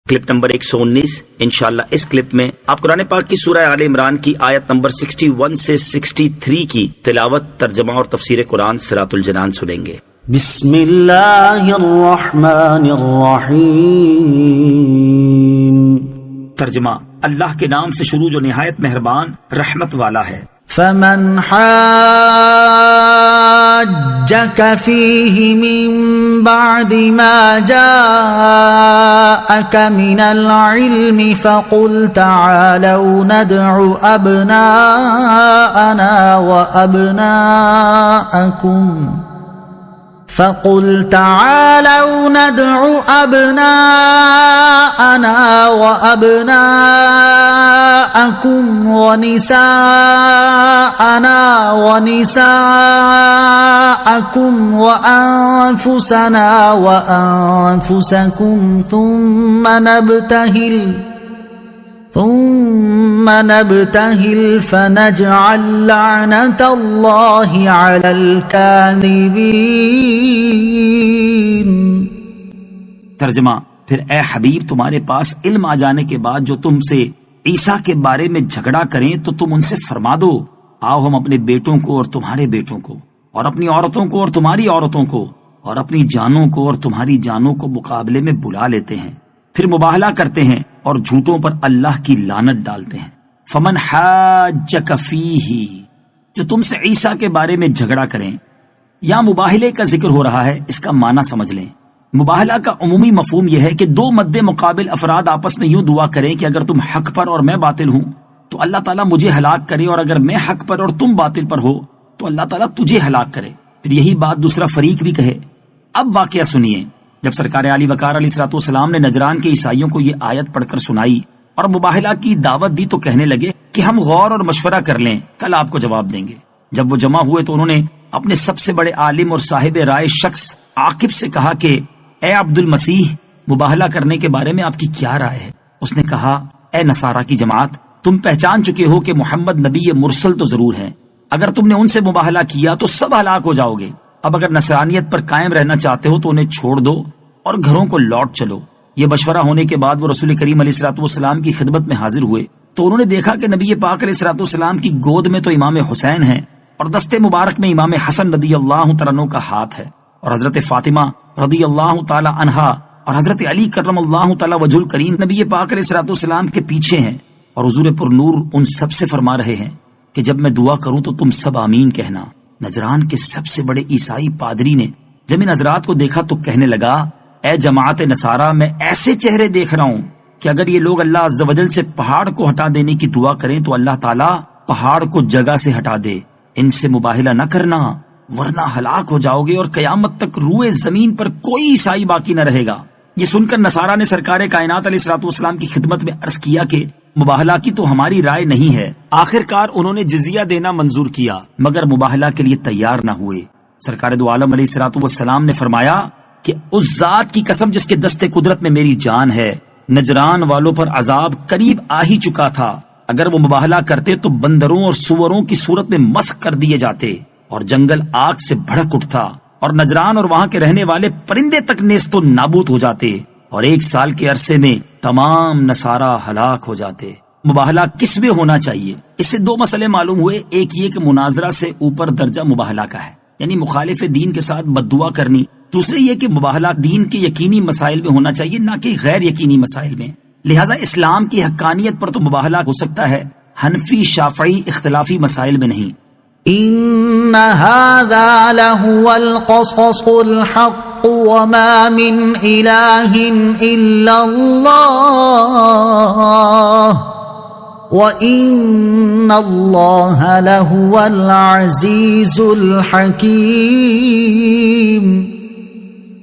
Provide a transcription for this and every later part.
Clip number 119. انشاءاللہ اس clip میں آپ قرآن پاک کی سورہ آل عمران کی آیت نمبر 61 سے 63 کی تلاوت، ترجمہ اور تفسیر قرآن صراط الجنان سنیں گے. بسم اللہ الرحمن الرحیم. ترجمہ: اللہ کے نام سے شروع جو نہایت مہربان رحمت والا ہے. فمن حاجك فيه من بعد ما جاءك من العلم فقل تعالوا ندع أبناءنا وأبناءكم ونساءنا ونساءكم وأنفسنا وأنفسكم ثم نبتهل فنجعل لعنة الله على الكاذبين. ترجمہ: پھر اے حبیب تمہارے پاس علم آ جانے کے بعد جو تم سے عیسیٰ کے بارے میں جھگڑا کریں تو تم ان سے فرما دو، آؤ ہم اپنے بیٹوں کو اور تمہارے بیٹوں کو، اور اپنی عورتوں کو اور تمہاری عورتوں کو، اور اپنی جانوں کو اور تمہاری جانوں کو مقابلے میں بلا لیتے ہیں، پھر مباہلہ کرتے ہیں اور جھوٹوں پر اللہ کی لعنت ڈالتے ہیں. فمن حاجک فیہ، جو تم سے عیسیٰ کے بارے میں جھگڑا کریں. یہاں مباہلے کا ذکر ہو رہا ہے، اس کا معنی سمجھ لیں. مباہلہ کا عمومی مفہوم یہ ہے کہ دو مد مقابل افراد آپس میں یوں دعا کریں کہ اگر تم حق پر اور میں باطل ہوں تو اللہ تعالیٰ مجھے ہلاک کرے، اور اگر میں حق پر اور تم باطل پر ہو تو اللہ تعالیٰ تجھے ہلاک کرے. پھر یہی بات دوسرا فریق بھی کہے. اب واقعہ سنیے. جب سرکار علی وقار علیہ الصلوۃ والسلام نے نجران کے عیسائیوں کو یہ آیت پڑھ کر سنائی اور مباہلہ کی دعوت دی تو کہنے لگے کہ ہم غور اور مشورہ کر لیں، کل آپ کو جواب دیں گے. جب وہ جمع ہوئے تو انہوں نے اپنے سب سے بڑے عالم اور صاحب رائے شخص عاقب سے کہا کہ اے عبد المسیح، مباہلہ کرنے کے بارے میں آپ کی کیا رائے ہے؟ اس نے کہا اے نصارہ کی جماعت، تم پہچان چکے ہو کہ محمد نبی مرسل تو ضرور ہیں، اگر تم نے ان سے مباہلہ کیا تو سب ہلاک ہو جاؤ گے. اب اگر نصرانیت پر قائم رہنا چاہتے ہو تو انہیں چھوڑ دو اور گھروں کو لوٹ چلو. یہ مشورہ ہونے کے بعد وہ رسول کریم علیہ الصلوۃ والسلام کی خدمت میں حاضر ہوئے تو انہوں نے دیکھا کہ نبی پاک علیہ الصلوۃ والسلام کی گود میں تو امام حسین ہیں اور دستے مبارک میں امام حسن رضی اللہ تعالیٰ عنہ کا ہاتھ ہے، اور حضرت فاطمہ رضی اللہ تعالی عنہا اور حضرت علی کرم اللہ تعالی وجہ الکریم نبی پاک علیہ الصلوۃ والسلام کے پیچھے ہیں، اور حضور پر نور ان سب سے فرما رہے ہیں کہ جب میں دعا کروں تو تم سب آمین کہنا. نجران کے سب سے بڑے عیسائی پادری نے جب ان حضرات کو دیکھا تو کہنے لگا اے جماعت نصارہ، میں ایسے چہرے دیکھ رہا ہوں کہ اگر یہ لوگ اللہ عز و جل سے پہاڑ کو ہٹا دینے کی دعا کریں تو اللہ تعالیٰ پہاڑ کو جگہ سے ہٹا دے. ان سے مباہلہ نہ کرنا ورنہ ہلاک ہو جاؤ گے اور قیامت تک روئے زمین پر کوئی عیسائی باقی نہ رہے گا. یہ سن کر نصارہ نے سرکار کائنات علیہ الصلوۃ والسلام کی خدمت میں عرض کیا کہ مباہلہ کی تو ہماری رائے نہیں ہے. آخر کار انہوں نے جزیہ دینا منظور کیا مگر مباہلہ کے لیے تیار نہ ہوئے. سرکار دو عالم علیہ الصلوۃ والسلام نے فرمایا کہ اس ذات کی قسم جس کے دستے قدرت میں میری جان ہے، نجران والوں پر عذاب قریب آ ہی چکا تھا. اگر وہ مباہلہ کرتے تو بندروں اور سوروں کی صورت میں مسخ کر دیے جاتے اور جنگل آگ سے بھڑک اٹھتا اور نجران اور وہاں کے رہنے والے پرندے تک نیست و نابود ہو جاتے اور 1 سال کے عرصے میں تمام نصارہ ہلاک ہو جاتے. مباہلہ کس میں ہونا چاہیے؟ اس سے 2 مسئلے معلوم ہوئے. ایک یہ کہ مناظرہ سے اوپر درجہ مباہلہ کا ہے، یعنی مخالف دین کے ساتھ بددعا کرنی. دوسرے یہ کہ مباہلہ دین کے یقینی مسائل میں ہونا چاہیے، نہ کہ غیر یقینی مسائل میں. لہذا اسلام کی حقانیت پر تو مباہلہ ہو سکتا ہے، حنفی شافعی اختلافی مسائل میں نہیں. ان هذا لهو القصص الحق وما من اله الا الله وان الله لهو العزيز الحكيم.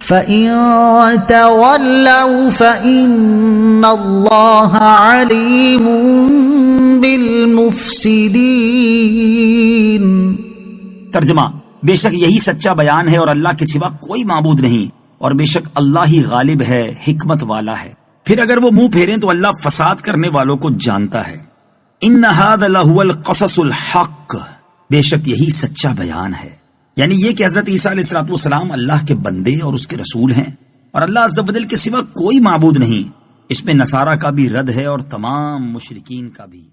فإن تولوا فإن الله عليم بالمفسدين. ترجمہ: بے شک یہی سچا بیان ہے اور اللہ کے سوا کوئی معبود نہیں، اور بے شک اللہ ہی غالب ہے، حکمت والا ہے. پھر اگر وہ منہ پھیریں تو اللہ فساد کرنے والوں کو جانتا ہے. ان هذا لهو القصص الحق، بے شک یہی سچا بیان ہے، یعنی یہ کہ حضرت عیسیٰ علیہ الصلوۃ والسلام اللہ کے بندے اور اس کے رسول ہیں اور اللہ عز و جل کے سوا کوئی معبود نہیں. اس میں نصارہ کا بھی رد ہے اور تمام مشرکین کا بھی۔